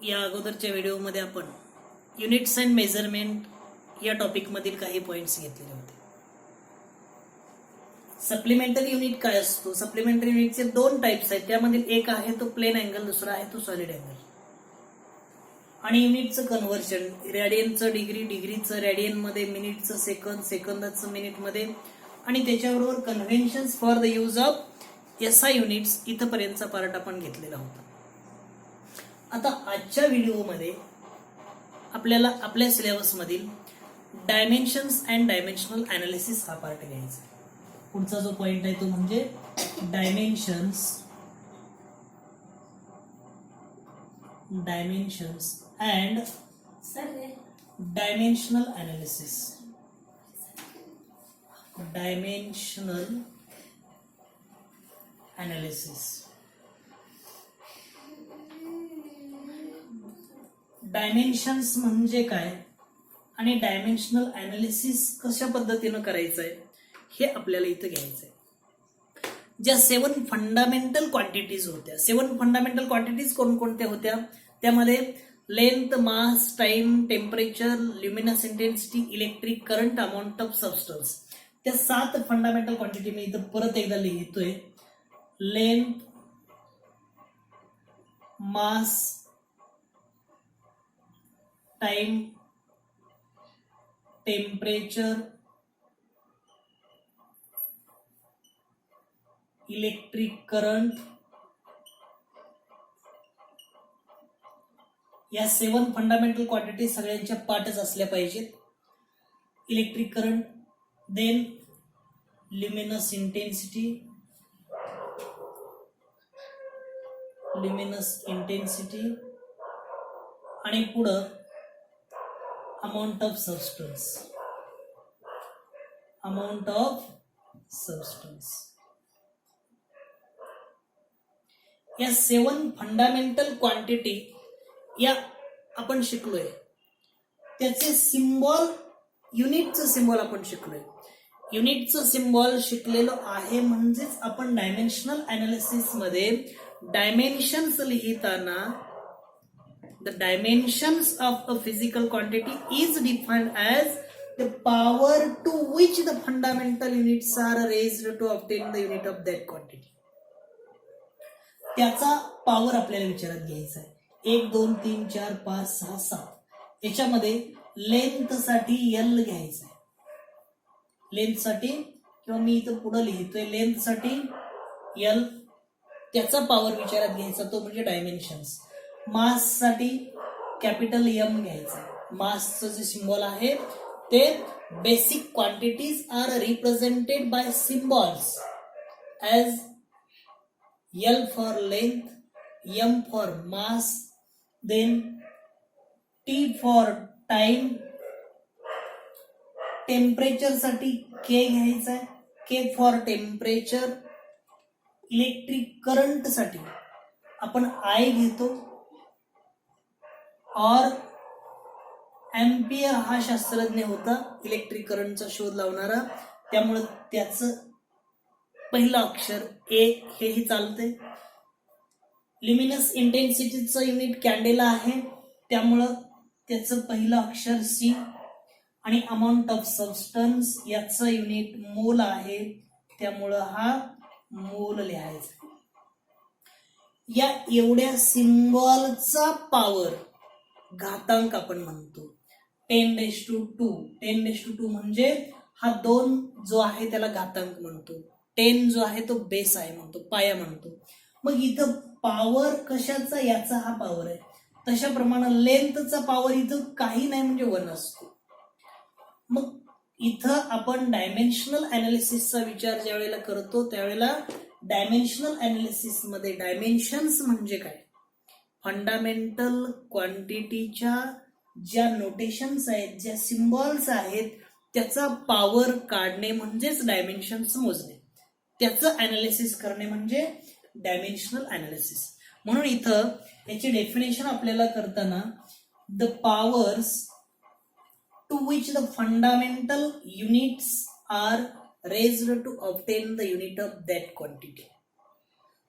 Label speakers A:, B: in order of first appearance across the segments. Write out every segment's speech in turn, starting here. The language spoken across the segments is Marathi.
A: या अगोदरच्या व्हिडिओमध्ये आपण युनिट्स अँड मेजरमेंट या टॉपिकमधील काही पॉइंट्स घेतलेले होते. सप्लिमेंटरी युनिट काय असतो? सप्लिमेंटरी युनिटचे दोन टाइप्स आहेत. त्यामधील एक आहे तो प्लेन अँगल, दुसरा आहे तो सॉलिड अँगल. आणि युनिटचं कन्व्हर्जन, रेडियनचं डिग्री, डिग्रीचं रेडियन मध्ये, मिनिटचं सेकंद, सेकंदाचं मिनिट मध्ये, आणि त्याच्याबरोबर conventions for the use of SI units इथपर्यंतचा पार्ट आपण घेतलेला होता. आता आजच्या व्हिडिओमध्ये आपल्याला आपल्या सिलेबस मधील डायमेन्शन्स अँड डायमेन्शनल अनालिसिस हा पार्ट घ्यायचा आहे. पुढचा जो पॉइंट आहे तो म्हणजे dimensions and dimensional analysis. Dimensional analysis. Dimensions म्हणजे काय आणि डायमेन्शनल अनालिसिस कशा पद्धतीनं करायचं आहे हे आपल्याला इथं घ्यायचं आहे. ज्या 7 फंडामेंटल क्वांटिटीज होत्या, 7 फंडामेंटल क्वांटिटीज कोणकोणत्या होत्या? त्यामध्ये length, mass, time, temperature, luminous intensity, electric current, amount of substance. त्या 7 फंडामेंटल क्वांटिटी मी इथं परत एकदा लिहितोय. Length, mass, time, temperature, electric current, या 7 फंडामेंटल क्वांटिटी सगळ्यांच्या पार्टच असल्या पाहिजेत. Electric current, then luminous intensity, आणि पुढं अमाऊंट ऑफ सबस्टन्स. या 7 फंडामेंटल क्वांटिटी या आपण शिकलोय. त्याचे सिम्बॉल, युनिटचं सिम्बॉल आपण शिकलोय. युनिटचं सिम्बॉल शिकलेलो आहे म्हणजेच आपण डायमेन्शनल अनालिसिस मध्ये डायमेन्शन्स लिहिताना the dimensions of a physical quantity is defined as the power to which the fundamental units are raised to obtain the unit of that quantity. त्याचा पॉवर आपल्याला विचारात घ्यायचा आहे. 1, 2, 3, 4, 5, 6, 7 याच्यामध्ये लेंथ साठी एल घ्यायचा आहे. लेंथ साठी, किंवा मी इथं पुढे लिहितोय लेंथ साठी एल, त्याचा पॉवर विचारात घ्यायचा, तो म्हणजे डायमेन्शन्स. मास साठी कॅपिटल एम घ्यायचा. मासचं जे सिम्बॉल आहे ते basic quantities are represented by symbols as L for length, M for mass, then T for time. Temperature साठी K घ्यायचा आहे, K for temperature. Electric current साठी आपण I घेतो. और एम्पियर हा शास्त्रज्ञ होता इलेक्ट्रिक करंटचा शोध लावणारा, त्यामुळे त्याचं पहिलं अक्षर ए हेही चालते. ल्युमिनस इंटेन्सिटीचं युनिट कॅन्डेला आहे, त्यामुळं त्याचं पहिलं अक्षर सी. आणि अमाऊंट ऑफ सबस्टन्स याचं युनिट मोल आहे, त्यामुळं हा मोल लिहायचा. या एवढ्या सिम्बॉलचा पॉवर घातांक आपण म्हणतो 10⁻². 10⁻² म्हणजे हा 2 जो आहे त्याला घातांक म्हणतो. 10 जो आहे तो बेस आहे म्हणतो, पाया म्हणतो. मग इथं पॉवर कशाचा? याचा हा पॉवर आहे. तशा प्रमाणे लेंथचा पॉवर इथं काही नाही म्हणजे 1 असतो. मग इथं आपण डायमेन्शनल अनालिसिसचा विचार ज्या वेळेला करतो त्यावेळेला डायमेन्शनल अनालिसिस मध्ये डायमेन्शन्स म्हणजे काय? फंडामेंटल क्वांटिटीच्या ज्या नोटेशन्स आहेत, ज्या सिम्बॉल्स आहेत, त्याचा पॉवर काढणे म्हणजेच डायमेन्शन्स मोजणे. त्याचं अनालिसिस करणे म्हणजे डायमेन्शनल अनालिसिस. म्हणून इथं याची डेफिनेशन आपल्याला करताना the powers to which the fundamental units are raised to obtain the unit of that quantity.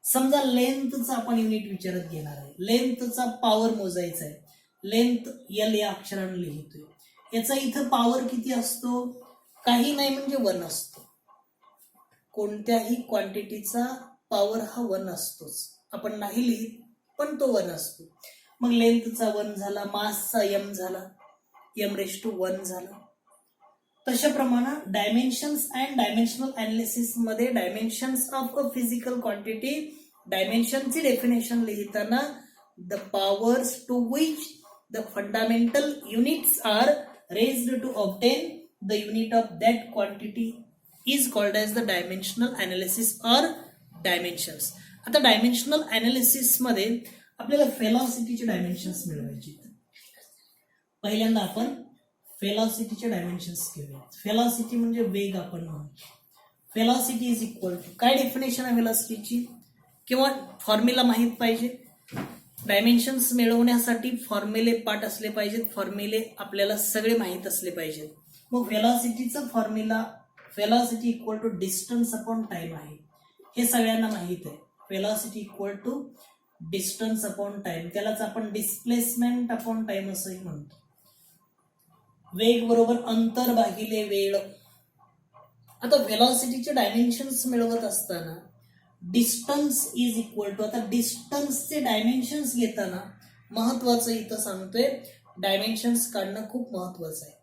A: समजा लेंथचा आपण युनिट विचारत घेणार आहे, लेंथचा पॉवर मोजायचा आहे, लेंथ एल या अक्षराने लिहितोय, याचा इथं पॉवर किती असतो, काही नाही म्हणजे 1 असतो. कोणत्याही क्वांटिटीचा पॉवर हा 1 असतोच, आपण नाही लिहित पण तो 1 असतो. मग लेंथचा 1 झाला, मासचा m झाला, m⁻1 झाला. तशा प्रमाणे डायमेन्शन्स अँड डायमेन्शनल अनालिसिस मध्ये dimensions of a physical quantity, डायमेन्शनची डेफिनेशन लिहिताना the powers to which the fundamental units are raised to obtain the unit of that quantity is called as the dimensional analysis or dimensions. आता डायमेन्शनल अनालिसिस मध्ये आपल्याला व्हेलॉसिटीचे डायमेन्शन्स मिळवायचे. पहिल्यांदा आपण व्हेलॉसिटीचे डायमेन्शन्स घेऊया. व्हेलॉसिटी म्हणजे वेग आपण म्हणू. व्हेलॉसिटी इज इक्वल टू, काय डेफिनेशन आहे व्हेलॉसिटीची किंवा फॉर्म्युला माहित पाहिजे. डायमेन्शन्स मिळवण्यासाठी फॉर्म्युले पाठ असले पाहिजेत, फॉर्म्युले आपल्याला सगळे माहीत असले पाहिजेत. मग व्हेलॉसिटीचा formula velocity equal to distance upon time आहे, हे सगळ्यांना माहित आहे. Velocity equal to distance upon time, त्यालाच आपण डिस्प्लेसमेंट अपॉन टाइम असंही म्हणतो. वेग बरोबर अंतर भागिले वेळ. आता व्हेलॉसिटीचे डायमेन्शन्स मिळवत असताना डिस्टन्स इज इक्वल टू, आता डिस्टन्सचे डायमेन्शन्स घेताना महत्वाचं इथं सांगतोय, डायमेन्शन्स काढणं खूप महत्वाचं आहे.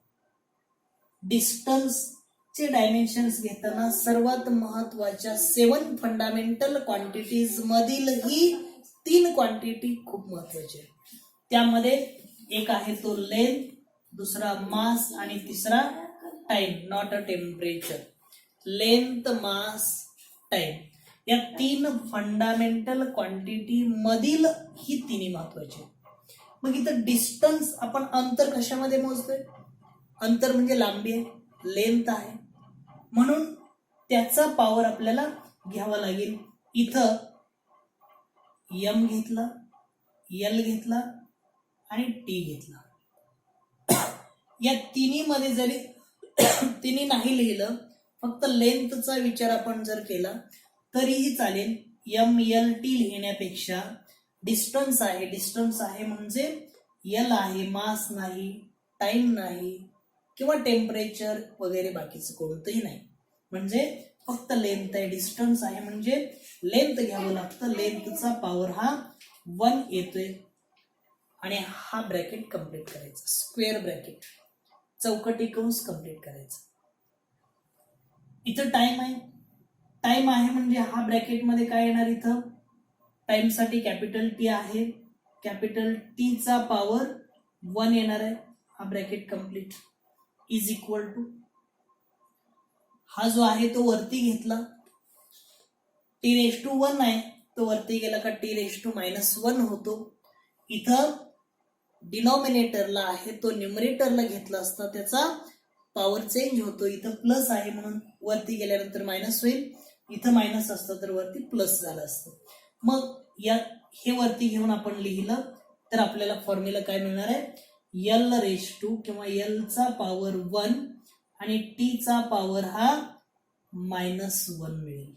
A: डिस्टन्सचे डायमेन्शन्स घेताना सर्वात महत्वाच्या 7 फंडामेंटल क्वांटिटीज मधील ही 3 क्वांटिटी खूप महत्वाची आहे. त्यामध्ये एक आहे तो लेंथ, दुसरा मास आणि तिसरा time, not a temperature. Length, mass, time या 3 फंडामेंटल क्वांटिटी मधील ही 3 महत्वाची. मग इथं डिस्टन्स आपण अंतर कशामध्ये मोजतोय, अंतर म्हणजे लांबी आहे, लेंथ आहे, म्हणून त्याचा पॉवर आपल्याला घ्यावा लागेल. इथं m घेतला, l घेतला आणि t घेतला. या तिन्ही मध्ये जरी तिन्ही नाही लिहिलं, फक्त लेंथचा विचार आपण जर केला तरीही चालेल. m l t लिहिण्यापेक्षा डिस्टन्स आहे म्हणजे l आहे, मास नाही, टाइम नाही किंवा टेम्परेचर वगैरे बाकीचं कोणतंही नाही, म्हणजे फक्त लेंथ आहे. डिस्टन्स आहे म्हणजे लेंथ घ्यावं लागतं, लेंथचा पॉवर हा 1 येतोय आणि हा ब्रॅकेट कंप्लीट करायचा, स्क्वेअर ब्रॅकेट, चौकटी कंस कंप्लीट करायचा. इथं टाइम आहे म्हणजे हा ब्रॅकेट मध्ये काय येणार, इथं टाइम साठी कॅपिटल टी आहे, कॅपिटल टी चा पॉवर 1 येणार आहे. हा bracket complete is equal to, हा जो आहे तो वरती घेतला, t⁻1 आहे, तो वरती गेला का t⁻−1 होतो. इथं डिनॉमिनेटरला आहे तो न्यूमरेटरला घेतला असता त्याचा पॉवर चेंज होतो. इथं प्लस आहे म्हणून वरती गेल्यानंतर मायनस होईल, इथं मायनस असतं तर वरती प्लस झालं असतं. मग या हे वरती घेऊन आपण लिहिलं तर आपल्याला फॉर्म्युला काय मिळणार आहे, l⁻² किंवा l चा पॉवर 1 आणि t चा पॉवर हा -1 मिळेल.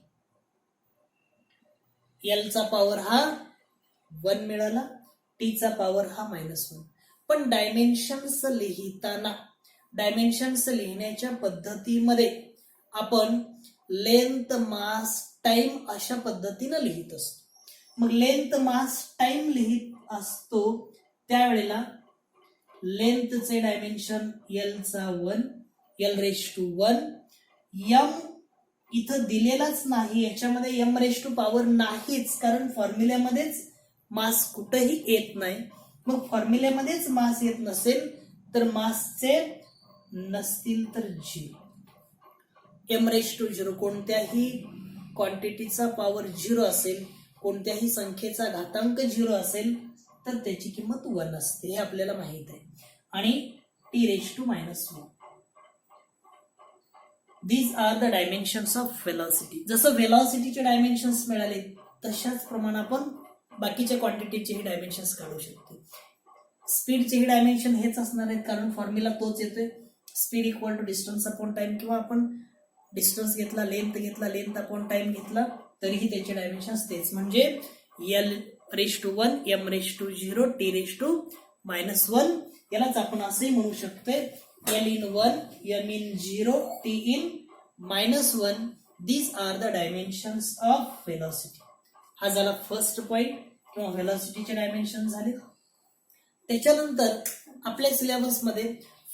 A: l चा पॉवर हा 1 मिळाला, t चा पॉवर हा -1. पण डायमेन्शन्स लिहिण्याच्या पद्धतीमध्ये आपण लेंथ, मास, टाइम अशा पद्धतीनं लिहित असतो. मग लेंथ, मास, टाइम लिहित असतो त्यावेळेला लेंथचे डायमेन्शन l चा 1, l⁻1, m इथं दिलेलाच नाही, याच्यामध्ये m⁻⁴ नाहीच, कारण फॉर्म्युल्यामध्येच मास कुठेही येत नाही. मग फॉर्म्युल्यामध्येच मास येत नसेल तर मासचे नसतील तर 0. m⁻�0, कोणत्याही क्वांटिटीचा पॉवर 0 असेल, कोणत्याही संख्येचा घातांक 0 असेल तर त्याची किंमत 1 असते, हे आपल्याला माहित आहे. आणि t⁻⁻1. These are the dimensions of velocity. जसं व्हेलॉसिटीचे डायमेन्शन्स मिळाले तशाच प्रमाणे आपण बाकीच्या क्वांटिटीचे डायमेन्शन्स काढू शकतो. स्पीडचे डायमेन्शन हेच असणार आहेत, कारण फॉर्म्युला तोच येतोय, speed equal to distance upon time, किंवा आपण डिस्टन्स घेतला, लेंथ घेतला, लेंथ अपॉन टाइम घेतला, तरीही त्याचे डायमेन्शन्स तेच, म्हणजे l⁻⁴ m⁻�0 t⁻⁻1. यालाच आपण असे म्हणू शकतो l⁻⁴ m⁻�0 t⁻⁻1. These are the dimensions of velocity. हा झाला फर्स्ट पॉइंट किंवा व्हेलॉसिटीचे डायमेन्शन झाले. त्याच्यानंतर आपल्या सिलेबस मध्ये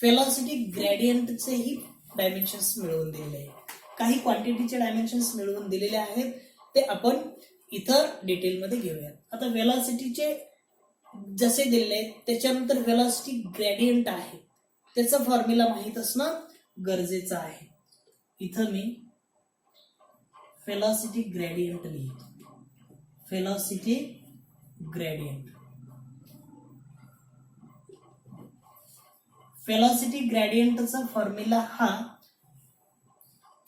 A: व्हेलॉसिटी ग्रेडियंटचेही डायमेन्शन्स मिळवून दिलेले आहेत. काही क्वांटिटीचे डायमेन्शन्स मिळवून दिलेले आहेत, ते आपण इथं डिटेलमध्ये घेऊया. आता व्हेलॉसिटीचे जसे दिलेले आहेत त्याच्यानंतर व्हेलॉसिटी ग्रेडियंट आहे, त्याचा फॉर्म्युला माहित असणं गरजेचं आहे. इथं मी व्हेलॉसिटी ग्रेडियंट लिहितो. Velocity gradient. व्हेलॉसिटी ग्रेडियंटचा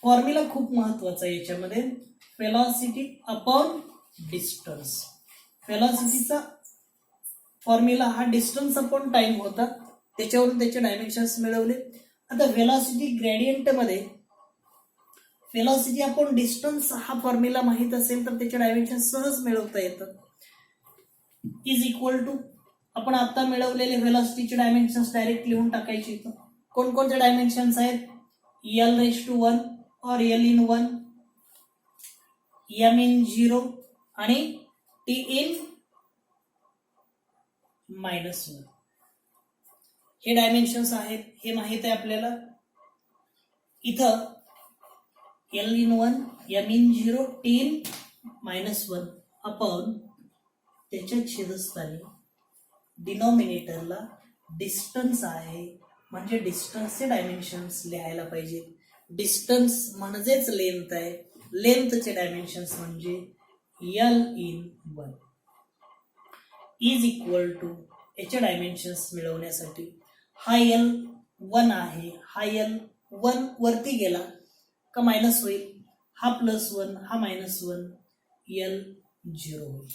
A: फॉर्म्युला खूप महत्वाचा आहे याच्यामध्ये. Velocity upon distance. व्हेलॉसिटीचा फॉर्म्युला हा डिस्टन्स अपॉन टाइम होता, त्याच्यावरून त्याचे डायमेन्शन्स मिळवले. आता व्हेलॉसिटी ग्रेडियंट मध्ये व्हेलॉसिटी अपॉन डिस्टन्स हा फॉर्म्युला माहित असेल तर त्याचे डायमेन्शन्स सहज मिळवता येतात. इज इक्वल टू आपण आता मिळवलेले व्हेलॉसिटीचे डायमेन्शन्स डायरेक्ट लिहून टाकायचे. इथं कोणकोणते डायमेन्शन्स आहेत? l⁻⁴ और l⁻⁴, m⁻�0 आणि t⁻⁻1. हे डायमेन्शन्स आहेत, हे माहित आहे आपल्याला. इथं l⁻⁴ m⁻�0 t⁻⁻1 अपॉन त्याच्या छेदस्थानी डिनॉमिनेटरला डिस्टन्स आहे, म्हणजे डिस्टन्सचे डायमेन्शन्स लिहायला पाहिजे. डिस्टन्स म्हणजेच लेंथ आहे, लेंथचे डायमेन्शन्स म्हणजे l⁻⁴. इज इक्वल टू याचे डायमेन्शन्स मिळवण्यासाठी हा l1 आहे, हा l1 वरती गेला का मायनस होईल, हा +1 हा -1, l0 होईल.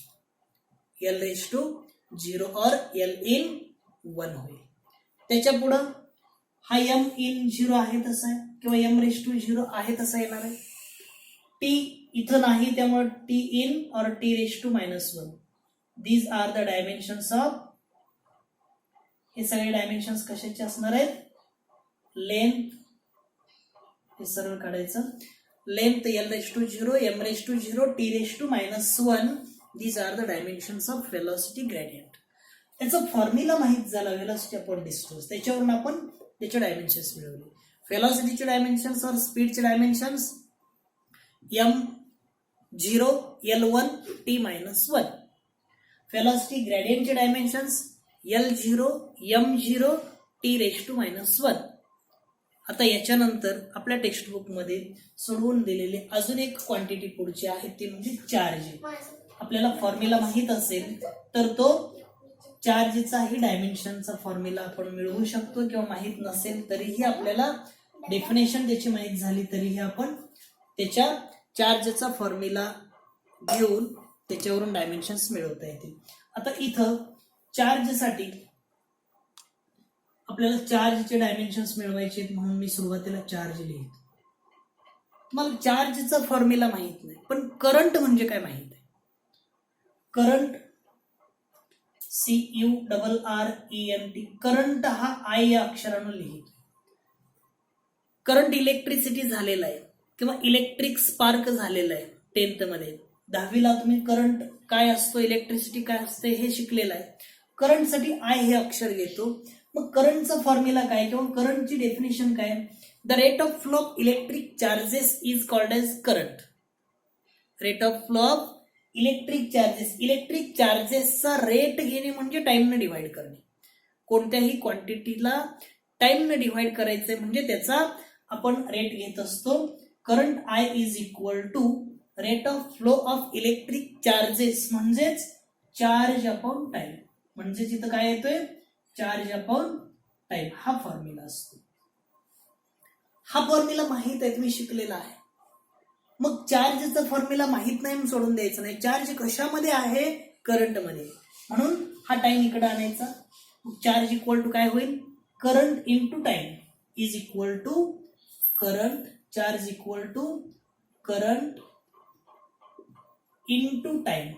A: l⁻⁴ और l⁻⁴ होईल. त्याच्या पुढं हा m⁻�0 आहे तसा आहे किंवा m⁻⁴ आहे तसा येणार आहे. t इथं नाही, त्यामुळे t⁻⁻ और t⁻⁻1. These are the dimensions of. हे सगळे डायमेन्शन्स कशाचे असणार आहेत? लेंथ. हे सरळ काढायचं. Length l⁻⁴, m⁻�0, t⁻⁻1. These are the dimensions of velocity gradient. त्याचा फॉर्म्युला माहित झाला व्हेलॉसिटी अपॉन डिस्टन्स, त्याच्यावरून आपण त्याचे डायमेन्शन्स मिळवले. व्हेलॉसिटीचे डायमेन्शन्स और स्पीडचे dimensions m⁻�0, l1, t⁻1. Velocity ग्रेडियंटचे डायमेन्शन्स l0, m0, t⁻⁻1. आता याच्यानंतर आपल्या टेक्स्टबुक मध्ये सोडवून दिलेले अजून एक क्वांटिटी पुढची आहे, ती म्हणजे चार्ज. आपल्याला फॉर्म्युला माहित असेल तर तो चार्जचाही डायमेन्शनचा फॉर्म्युला आपण मिळवू शकतो, किंवा माहित नसेल तरीही आपल्याला डेफिनेशन त्याची माहित झाली तरीही आपण त्याच्या चार्जचा फॉर्म्युला घेऊन त्याच्यावरून डायमेन्शन्स मिळवता येतील. आता इथं चार्जसाठी आपल्याला चार्जचे डायमेन्शन्स मिळवायचे म्हणून मी सुरुवातीला चार्ज लिहितो. मला चार्जचा फॉर्म्युला माहित नाही, पण करंट म्हणजे काय माहित आहे. करंट CURRENT, करंट हा I या अक्षरानं लिहितो. करंट इलेक्ट्रिसिटी झालेला आहे किंवा इलेक्ट्रिक स्पार्क झालेला आहे 10th मध्ये. 10वीला तुम्ही करंट काय असतो, इलेक्ट्रिसिटी काय असते हे शिकलेलं आहे. करंटसाठी I हे अक्षर घेतो. मग करंटचा फॉर्म्युला काय किंवा करंटची डेफिनेशन काय? The rate of flow of electric charges is called as current. Rate of flow of electric charges. Electric चार्जेसचा रेट घेणे म्हणजे टाइमने डिवाइड करणे. कोणत्याही क्वांटिटीला टाइमने डिवाइड करायचंय म्हणजे त्याचा आपण रेट घेत असतो. Current I is equal to rate of flow of electric charges, म्हणजेच चार्ज अपॉन टाइम. म्हणजे इथं काय येतोय? चार्ज अपॉन टाइम हा फॉर्म्युला असतो. हा फॉर्म्युला माहित आहे, तुम्ही शिकलेला आहे. मग चार्जचा फॉर्म्युला माहित नाही म्हणून सोडून द्यायचं नाही. चार्ज कशामध्ये आहे? करंट मध्ये. म्हणून हा टाइम इकडे आणायचा. चार्ज इक्वल टू काय होईल? Current into time is equal to current. Charge equal to current into time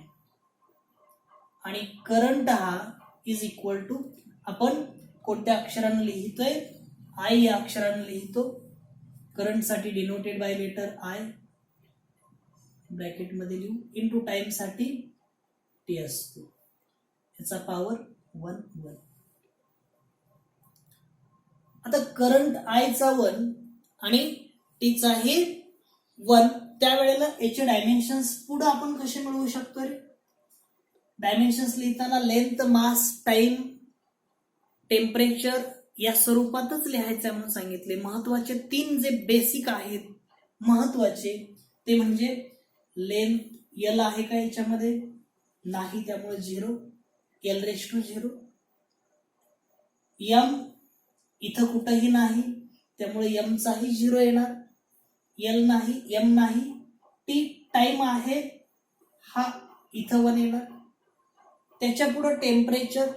A: आणि करंट हा इज इक्वल टू, आपण कोणत्या अक्षरानं लिहितोय, आय या अक्षरानं लिहितो. करंट साठी denoted by letter I, bracket मध्ये लिहू, इंटू टाइम साठी टी असतो, याचा पॉवर 1. आता करंट आयचा 1 आणि टीचा हे 1, त्यावेळेला याचे डायमेन्शन्स पुढे आपण कसे मिळवू शकतो रे? डायमेन्शन्स लिहिताना लेंथ, मास, टाइम, टेम्परेचर या स्वरूपातच लिहायचं म्हणून सांगितले. महत्वाचे 3 जे बेसिक आहेत महत्वाचे ते म्हणजे लेंथ, एल आहे का याच्यामध्ये? नाही, त्यामुळे 0, l/0. एम इथं कुठंही नाही, त्यामुळे एम चाही 0 येणार. एल नाही, एम नाही. टी टाइम आहे, हा इथं 1 येणार. त्याच्या पुढे टेम्परेचर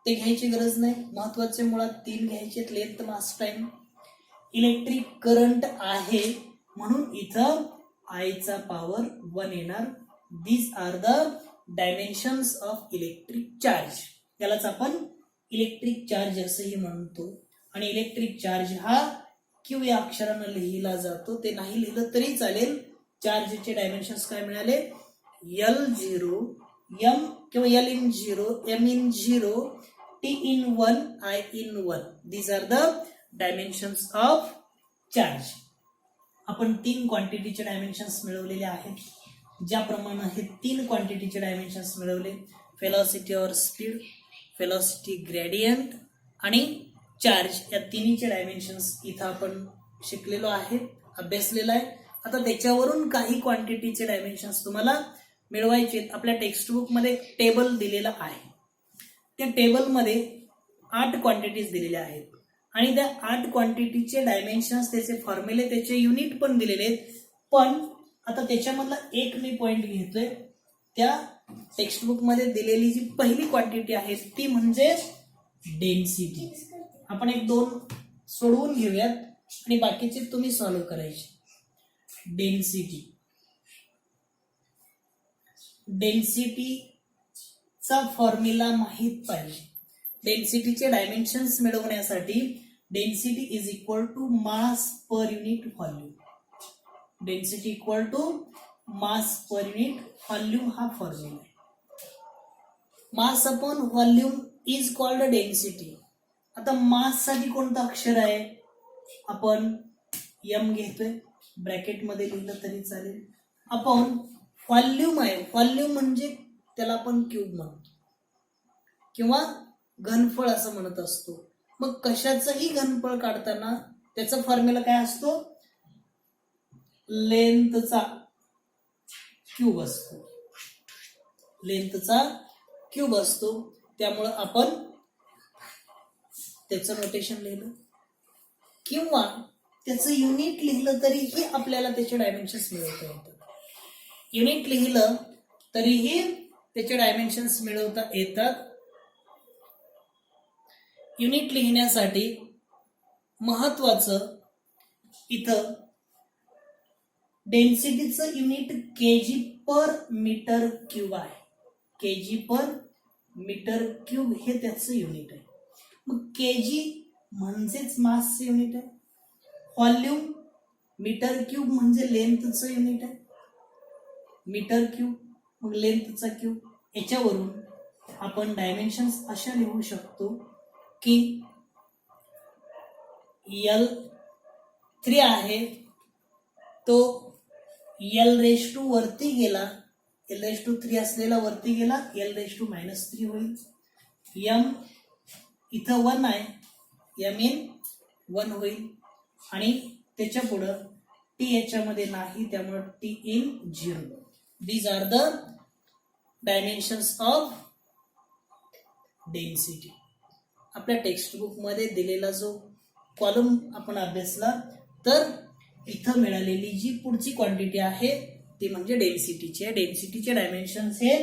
A: ते घ्यायची गरज नाही, महत्वाचे मुळात 3 घ्यायचे, length, mass, time. Electric current आहे म्हणून इथं आयचा पॉवर 1 येणार. These are the dimensions of electric charge. यालाच आपण इलेक्ट्रिक चार्ज असंही म्हणतो. आणि इलेक्ट्रिक चार्ज हा क्यू या अक्षरानं लिहिला जातो. ते नाही लिहिलं तरी चालेल. चार्जचे डायमेन्शन्स काय मिळाले? L0, M किंवा L in 0, M in 0, T in 1, I in 1. These are the dimensions of charge. आपण 3 क्वांटिटीचे डायमेन्शन्स मिळवलेले आहेत. ज्याप्रमाणे हे 3 क्वांटिटीचे डायमेन्शन्स मिळवले, वेलोसिटी और स्पीड, वेलोसिटी ग्रेडियंट आणि चार्ज, या तिन्हीचे डायमेन्शन्स इथं आपण शिकलेलो आहे, अभ्यासलेला आहे. आता त्याच्यावरून काही क्वांटिटीचे डायमेन्शन्स तुम्हाला मिळवायचे. आपल्या टेक्स्टबुक मध्ये टेबल दिलेला आहे. त्या टेबलमध्ये 8 क्वांटिटीज दिलेल्या आहेत आणि त्या 8 क्वांटिटीचे डायमेन्शन्स, त्याचे फॉर्म्युले, त्याचे युनिट पण दिलेले आहेत. पण आता त्याच्यामधला एक मी पॉइंट घेतोय. त्या टेक्स्टबुक मध्ये दिलेली जी पहिली क्वांटिटी आहे ती म्हणजे डेन्सिटी. आपण 1-2 सोडवून घेऊयात आणि बाकीचे तुम्ही सॉल्व्ह करायचे. डेन्सिटीचा फॉर्म्युला माहित पाहिजे. डेन्सिटीचे डायमेन्शन्स मिळवण्यासाठी density is equal to mass per unit volume. Density equal to mass per unit volume हा फॉर्म्युला आहे. Mass upon volume is called density. आता मास साठी कोणतं अक्षर आहे? आपण एम घेतोय, ब्रॅकेट मध्ये लिहिलं तरी चालेल. अपॉन व्हॉल्यूम आहे, व्हॉल्यूम म्हणजे त्याला आपण क्यूब म्हणतो किंवा घनफळ असं म्हणत असतो. मग कशाचंही घनफळ काढताना त्याचा फॉर्म्युला काय असतो? लेंथचा क्यूब असतो. लेंथचा क्यूब असतो. त्यामुळं आपण त्याचं नोटेशन लिहिलं किंवा त्याचं युनिट लिहिलं तरीही आपल्याला त्याचे डायमेन्शन्स मिळवता येतात. युनिट लिहिलं तरीही त्याचे डायमेन्शन्स मिळवता येतात. युनिट लिहिण्यासाठी महत्वाचं इथं डेन्सिटीचं युनिट केजी पर मीटर क्यूब आहे. केजी पर मीटर क्यूब हे त्याचं युनिट आहे. मग केजी म्हणजेच मासचं युनिट आहे. व्हॉल्यूम मीटर क्यूब म्हणजे लेंथचं युनिट आहे. मीटर क्यूब मग लेंथचा क्यूब. याच्यावरून आपण डायमेन्शन्स अशा लिहू शकतो की L3 आहे तो L⁻² वरती गेला, L⁻³ असलेला वरती गेला, L⁻³ होईल. M इथं 1 आहे, M in 1 होईल आणि त्याच्या पुढं T याच्यामध्ये नाही, त्यामुळे T in 0. These are the dimensions of density. आपल्या टेक्स्टबुक मध्ये दिलेला जो कॉलम आपण अभ्यासला, तर इथं मिळालेली जी पुढची क्वांटिटी आहे ती म्हणजे डेन्सिटीची आहे. डेन्सिटीचे डायमेन्शन्स हे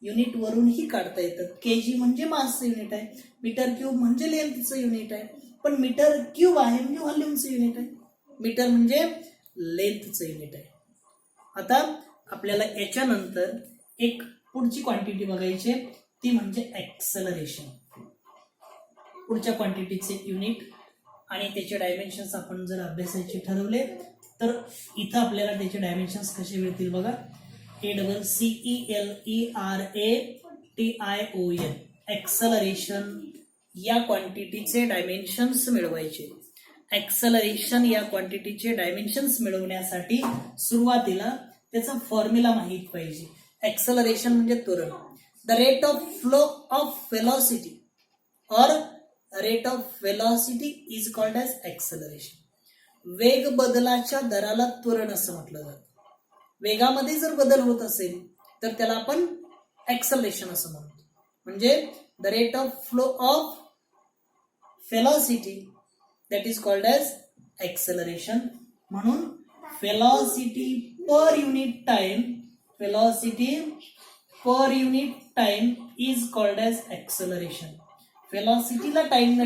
A: युनिट वरूनही काढता येतात. केजी म्हणजे मासचं युनिट आहे, मीटर क्यूब म्हणजे लेंथचं युनिट आहे, पण मीटर क्यूब आहे म्हणजे व्हॉल्यूमचं युनिट आहे, मीटर म्हणजे लेंथचं युनिट आहे. आता आपल्याला याच्यानंतर एक पुढची क्वांटिटी बघायची आहे, ती म्हणजे ऍक्सेलरेशन. पुढच्या क्वांटिटीचे युनिट आणि त्याचे डायमेन्शन्स आपण जर अभ्यासाचे ठरवले तर इथं आपल्याला त्याचे डायमेन्शन्स कसे मिळतील बघा. ACCLERATION ऍक्सेलरेशन या क्वांटिटीचे डायमेन्शन्स मिळवायचे. ऍक्सेलरेशन या क्वांटिटीचे डायमेन्शन्स मिळवण्यासाठी सुरुवातीला त्याचा फॉर्म्युला माहित पाहिजे. ऍक्सेलरेशन म्हणजे त्वरण. The rate of flow of velocity और rate of velocity is called as acceleration. वेग बदलाच्या दराला त्वरण असं म्हटलं जातं. वेगामध्ये जर बदल होत असेल तर त्याला आपण ऍक्सेलरेशन असं म्हणतो. म्हणजे the rate of flow of velocity that is called as acceleration. म्हणून velocity per unit time is called as acceleration. वेलॉसिटीला टाइम